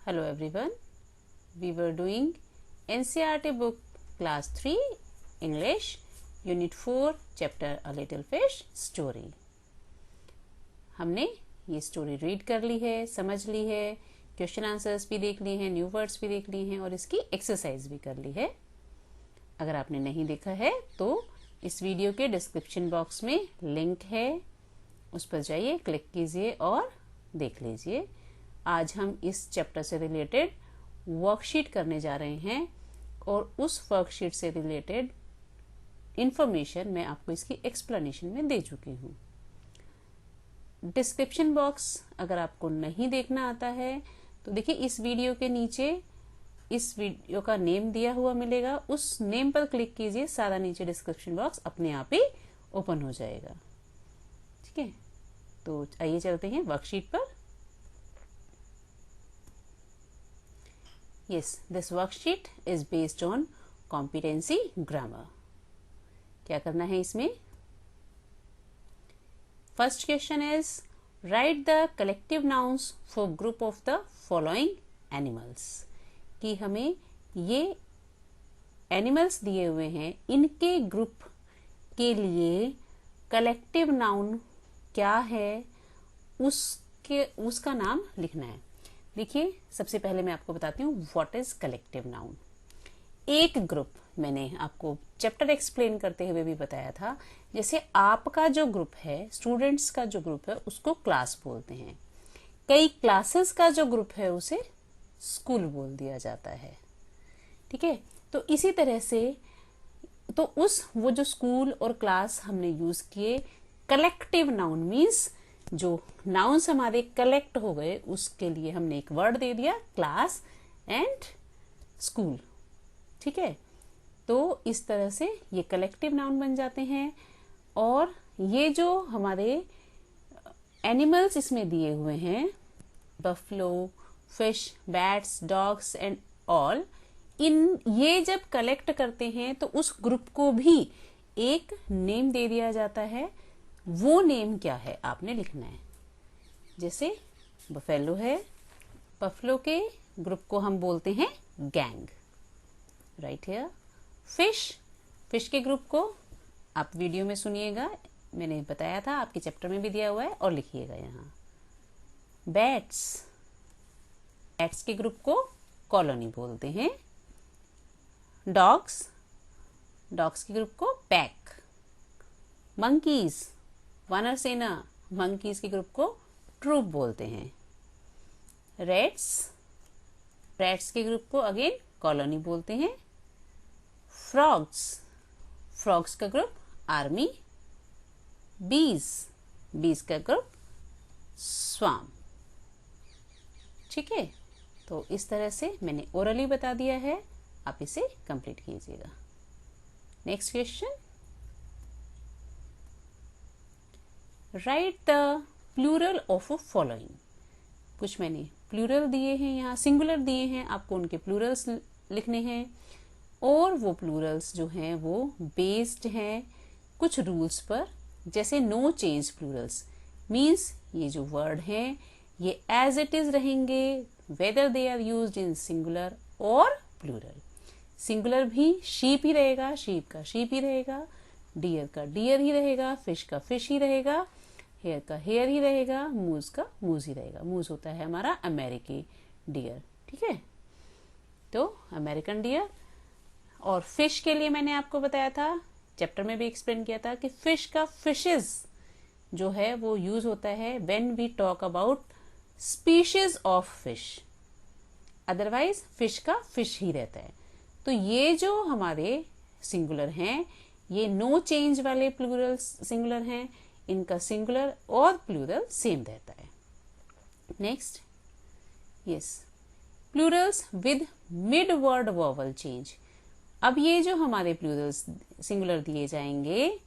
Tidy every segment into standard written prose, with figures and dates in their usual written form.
Hello everyone. We were doing NCERT book class 3 English unit 4 chapter A Little Fish Story. हमने ये story read कर ली है, समझ ली है, क्वेश्चन आंसर्स भी देख लिए हैं, न्यू वर्ड्स भी देख लिए हैं और इसकी एक्सरसाइज भी कर ली है. अगर आपने नहीं देखा है तो इस वीडियो के डिस्क्रिप्शन बॉक्स में लिंक है, उस पर जाइए, क्लिक कीजिए और देख लीजिए. आज हम इस चैप्टर से रिलेटेड वर्कशीट करने जा रहे हैं और उस वर्कशीट से रिलेटेड इंफॉर्मेशन मैं आपको इसकी एक्सप्लेनेशन में दे चुकी हूँ. डिस्क्रिप्शन बॉक्स अगर आपको नहीं देखना आता है तो देखिए इस वीडियो के नीचे इस वीडियो का नेम दिया हुआ मिलेगा, उस नेम पर क्लिक कीजिए, सारा नीचे डिस्क्रिप्शन बॉक्स अपने आप ही ओपन हो जाएगा. ठीक है, तो आइए चलते हैं वर्कशीट पर. Yes, this worksheet is based on competency grammar. क्या करना है इसमें? First question is write the collective nouns for group of the following animals. कि हमें ये एनिमल्स दिए हुए हैं, इनके ग्रुप के लिए कलेक्टिव नाउन क्या है उसका नाम लिखना है. देखिए सबसे पहले मैं आपको बताती हूँ व्हाट इज कलेक्टिव नाउन. एक ग्रुप, मैंने आपको चैप्टर एक्सप्लेन करते हुए भी बताया था, जैसे आपका जो ग्रुप है, स्टूडेंट्स का जो ग्रुप है उसको क्लास बोलते हैं. कई क्लासेस का जो ग्रुप है उसे स्कूल बोल दिया जाता है. ठीक है, तो इसी तरह से तो वो जो स्कूल और क्लास हमने यूज किए, कलेक्टिव नाउन मीन्स जो नाउन्स हमारे कलेक्ट हो गए उसके लिए हमने एक वर्ड दे दिया, क्लास एंड स्कूल. ठीक है, तो इस तरह से ये कलेक्टिव नाउन बन जाते हैं. और ये जो हमारे एनिमल्स इसमें दिए हुए हैं, buffalo, fish, bats, dogs and all, ये जब कलेक्ट करते हैं तो उस ग्रुप को भी एक नेम दे दिया जाता है. वो नेम क्या है आपने लिखना है. जैसे बफेलो है, बफलो के ग्रुप को हम बोलते हैं गैंग, राइट हियर. फिश के ग्रुप को आप वीडियो में सुनिएगा, मैंने बताया था, आपके चैप्टर में भी दिया हुआ है और लिखिएगा यहाँ. बैट्स के ग्रुप को कॉलोनी बोलते हैं. डॉग्स के ग्रुप को पैक. मंकीज, वानर सेना, मंकीज के ग्रुप को ट्रूप बोलते हैं. रैट्स के ग्रुप को अगेन कॉलोनी बोलते हैं. फ्रॉग्स का ग्रुप आर्मी. बीज का ग्रुप स्वाम. ठीक है, तो इस तरह से मैंने ओरली बता दिया है, आप इसे कंप्लीट कीजिएगा. Next question, write the plural of following. कुछ मैंने प्लूरल दिए हैं, यहाँ सिंगुलर दिए हैं, आपको उनके प्लूरल्स लिखने हैं. और वो प्लूरल्स जो हैं वो बेस्ड हैं कुछ रूल्स पर. जैसे नो चेंज प्लूरल्स मीन्स ये जो वर्ड हैं ये एज इट इज रहेंगे, whether they are used in singular और प्लूरल. सिंगुलर भी शीप ही रहेगा, शीप का शीप ही रहेगा, डियर का डियर ही रहेगा, फिश का फिश ही रहेगा, हेयर का हेयर ही रहेगा, मूज का मूज ही रहेगा. मूज होता है हमारा अमेरिकी डियर. ठीक है, तो अमेरिकन डियर. और फिश के लिए मैंने आपको बताया था, चैप्टर में भी एक्सप्लेन किया था कि फिश का फिशेज जो है वो यूज होता है when we talk about species of fish. Otherwise fish का फिश ही रहता है. तो ये जो हमारे सिंगुलर हैं, ये नो चेंज वाले प्लूरल सिंगुलर हैं, इनका सिंगुलर और प्लूरल सेम रहता है. Next, yes, plurals with mid word vowel change. अब ये जो हमारे प्लूरल्स सिंगुलर दिए जाएंगे,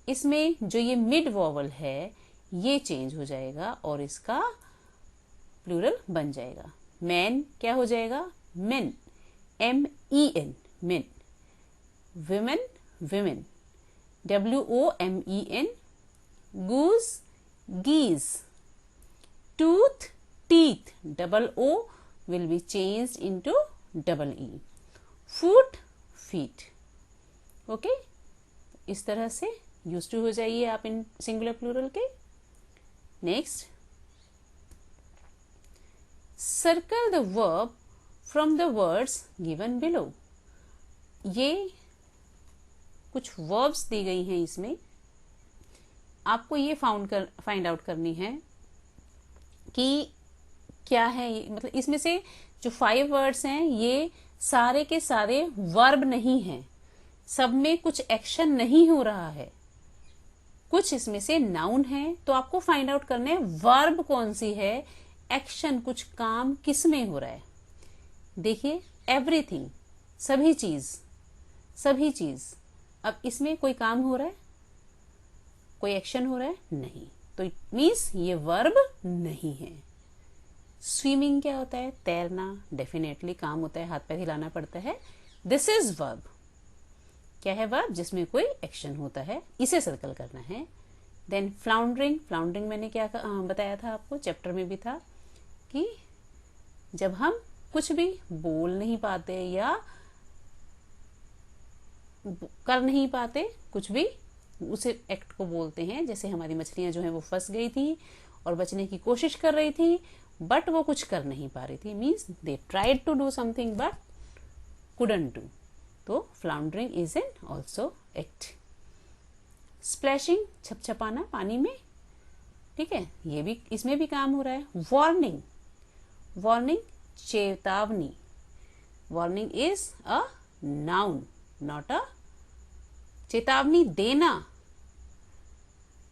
इसमें जो ये मिड वॉवल है ये चेंज हो जाएगा और इसका प्लूरल बन जाएगा. मैन क्या हो जाएगा? Men, MEN, men. Women, WOMEN. Goose, geese. Tooth, teeth, OOTH. will be changed into double E. Foot, feet. Okay, इस तरह से यूज टू हो जाइए आप इन सिंगुलर प्लूरल के. Next, circle the verb from the words given below. ये कुछ वर्ब्स दी गई हैं इसमें, आपको ये फाइंड आउट करनी है कि क्या है ये, मतलब इसमें से जो 5 वर्ड्स हैं ये सारे के सारे वर्ब नहीं हैं, सब में कुछ एक्शन नहीं हो रहा है, कुछ इसमें से नाउन है. तो आपको फाइंड आउट करना है वर्ब कौन सी है, एक्शन कुछ काम किस में हो रहा है. देखिए, एवरीथिंग, सभी चीज. अब इसमें कोई काम हो रहा है, कोई एक्शन हो रहा है, नहीं, तो इट मीन्स ये वर्ब नहीं है. स्विमिंग क्या होता है, तैरना, डेफिनेटली काम होता है, हाथ पैर हिलाना पड़ता है. This is verb. क्या है वर्ब, जिसमें कोई एक्शन होता है, इसे सर्कल करना है. देन फ्लाउंडरिंग मैंने क्या बताया था आपको, चैप्टर में भी था कि जब हम कुछ भी बोल नहीं पाते या कर नहीं पाते कुछ भी, उसे एक्ट को बोलते हैं. जैसे हमारी मछलियां जो है वो फंस गई थी और बचने की कोशिश कर रही थी, बट वो कुछ कर नहीं पा रही थी. Means they tried to do something but couldn't do. तो floundering is an also act. Splashing, छपछपाना पानी में, ठीक है, ये भी, इसमें भी काम हो रहा है. वार्निंग, चेतावनी. Warning is a noun, not a. चेतावनी देना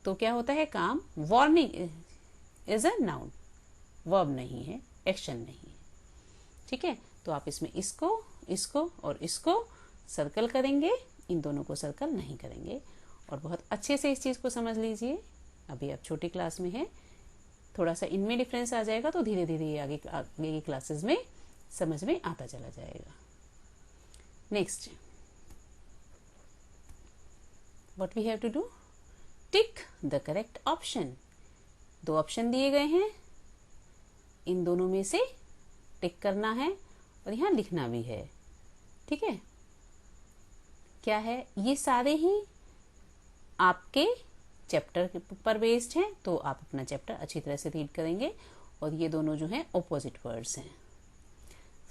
तो क्या होता है, काम. Warning is a noun, verb नहीं है, एक्शन नहीं है. ठीक है, तो आप इसमें इसको और इसको सर्कल करेंगे, इन दोनों को सर्कल नहीं करेंगे. और बहुत अच्छे से इस चीज को समझ लीजिए. अभी आप छोटी क्लास में है, थोड़ा सा इनमें डिफरेंस आ जाएगा तो धीरे धीरे ये आगे की क्लासेस में समझ में आता चला जाएगा. Next, what we have to do, tick the correct option. 2 option दिए गए हैं, इन दोनों में से टिक करना है और यहाँ लिखना भी है. ठीक है, क्या है, ये सारे ही आपके चैप्टर पर बेस्ड हैं, तो आप अपना चैप्टर अच्छी तरह से रीड करेंगे. और ये दोनों जो हैं ऑपोजिट वर्ड्स हैं.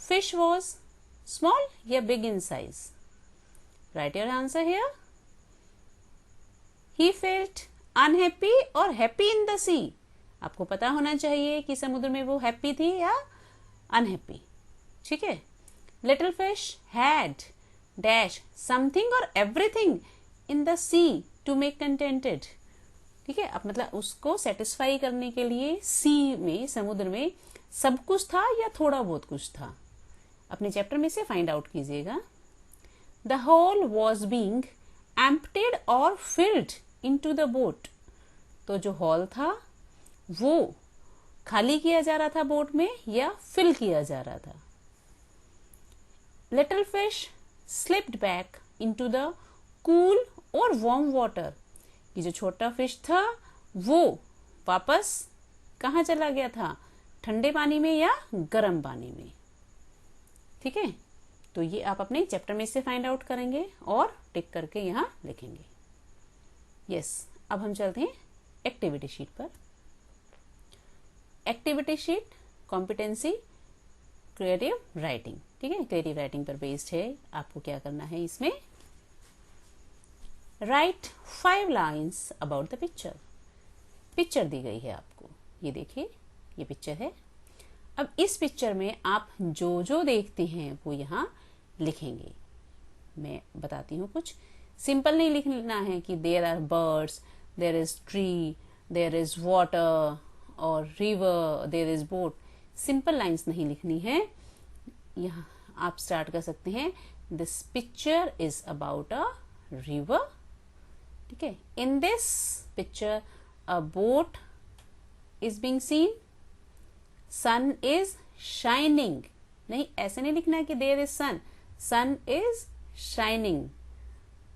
फिश वॉज स्मॉल या big in size. Right your answer here. He felt unhappy और हैप्पी इन द सी. आपको पता होना चाहिए कि समुद्र में वो हैप्पी थी या अनहैप्पी. ठीक है. Little fish had dash something और everything in the sea to make contented. ठीक है, अब मतलब उसको सेटिस्फाई करने के लिए सी में, समुद्र में सब कुछ था या थोड़ा बहुत कुछ था. अपने चैप्टर में से फाइंड आउट कीजिएगा. The whole was being emptied और फिल्ड इनटू द बोट. तो जो हॉल था वो खाली किया जा रहा था बोट में या फिल किया जा रहा था. Little fish slipped back into the cool और वार्म वाटर. ये जो छोटा फिश था वो वापस कहाँ चला गया था, ठंडे पानी में या गर्म पानी में. ठीक है, तो ये आप अपने चैप्टर में से फाइंड आउट करेंगे और टिक करके यहाँ लिखेंगे. यस, अब हम चलते हैं एक्टिविटी शीट पर. Activity sheet competency creative writing. ठीक है, क्रिएटिव राइटिंग पर बेस्ड है. आपको क्या करना है इसमें, write 5 lines about the picture. Picture दी गई है आपको, ये देखिए, ये पिक्चर है. अब इस पिक्चर में आप जो जो देखते हैं वो यहाँ लिखेंगे. मैं बताती हूँ, कुछ सिंपल नहीं लिखना है कि there are birds, there is tree, there is water और river, there is boat. Simple lines नहीं लिखनी है. यहाँ आप स्टार्ट कर सकते हैं, this picture is about a river. ठीक है, in this picture a boat is being seen, sun is shining. नहीं, ऐसे नहीं लिखना है कि there is sun, sun is shining.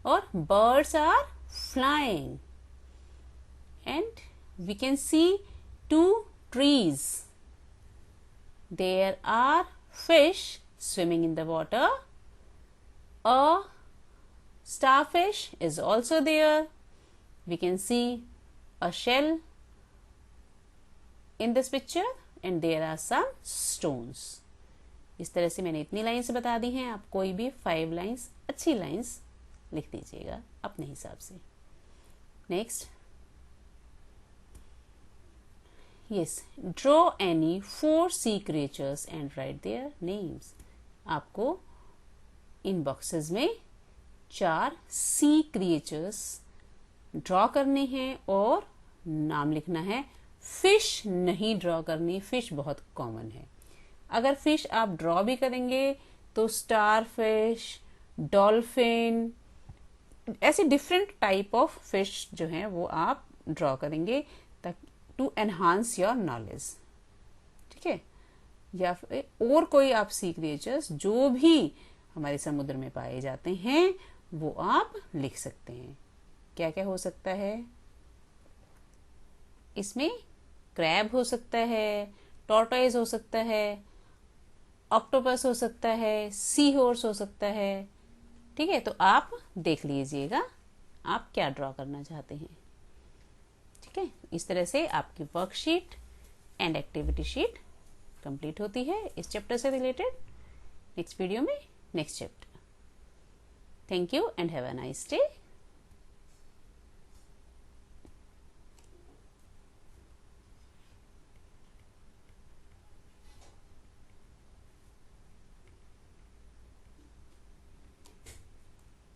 और birds are flying and we can see 2 trees. There are fish swimming in the water. A starfish is also there. We can see a shell in this picture and there are some stones. इस तरह से मैंने इतनी lines बता दी हैं. आप कोई भी 5 लाइन्स अच्छी लाइन्स लिख दीजिएगा अपने हिसाब से. Next, yes, draw any 4 sea creatures and write their names. आपको इन बॉक्सेस में 4 सी क्रिएचर्स ड्रॉ करने हैं और नाम लिखना है. फिश नहीं ड्रॉ करनी, फिश बहुत कॉमन है. अगर फिश आप ड्रॉ भी करेंगे तो स्टार फिश, डॉल्फिन, ऐसे डिफरेंट टाइप ऑफ फिश जो हैं वो आप ड्रॉ करेंगे टू एनहांस योर नॉलेज. ठीक है, या फिर और कोई आप सी क्रिएचर्स जो भी हमारे समुद्र में पाए जाते हैं वो आप लिख सकते हैं. क्या क्या हो सकता है इसमें? क्रैब हो सकता है, टॉर्टोइज हो सकता है, ऑक्टोपस हो सकता है, सी हॉर्स हो सकता है. ठीक है, तो आप देख लीजिएगा आप क्या ड्रॉ करना चाहते हैं. ठीक है, इस तरह से आपकी worksheet and activity sheet complete होती है इस चैप्टर से रिलेटेड. नेक्स्ट वीडियो में next chapter. Thank you and have a nice day.